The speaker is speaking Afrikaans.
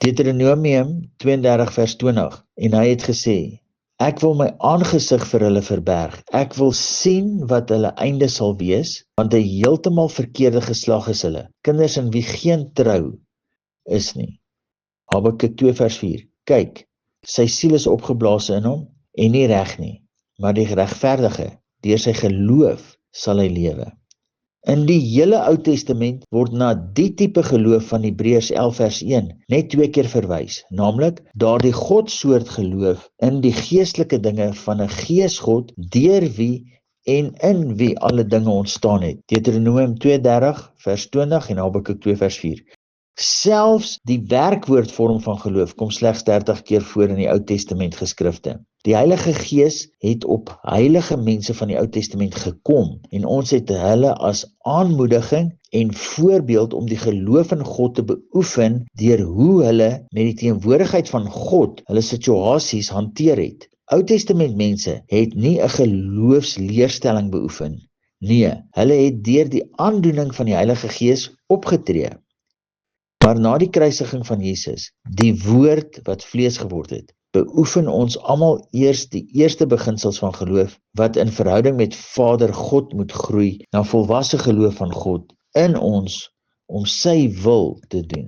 Deuteronomium 32 vers 20, en hy het gesê, ek wil my aangesig vir hulle verberg, ek wil sien wat hulle einde sal wees, want 'n heeltemal verkeerde geslag is hulle, kinders in wie geen trou is nie. Habakuk 2 vers 4, kyk, sy siel is opgeblaas in hom, en nie reg nie, maar die regverdige, deur sy geloof sal hy lewe. In die hele Ou Testament word na die tipe geloof van Hebreërs 11 vers 1 net 2 keer verwys, naamlik daardie Godsoort geloof in die geestelike dinge van 'n geesgod deur wie en in wie alle dinge ontstaan het. Deuteronomium 32 vers 20 en Habakuk 2 vers 4. Selfs die werkwoordvorm van geloof kom slegs 30 keer voor in die Ou Testament geskrifte. Die Heilige Gees het op heilige mense van die Ou Testament gekom en ons het hulle as aanmoediging en voorbeeld om die geloof in God te beoefen deur hoe hulle met die teenwoordigheid van God hulle situasies hanteer het. Ou Testament mense het nie 'n geloofsleerstelling beoefen. Nee, hulle het deur die aandoening van die Heilige Gees opgetree. Maar na die kruisiging van Jesus, die woord wat vlees geword het, beoefen ons almal eers die eerste beginsels van geloof wat in verhouding met Vader God moet groei na volwasse geloof van God in ons om sy wil te doen.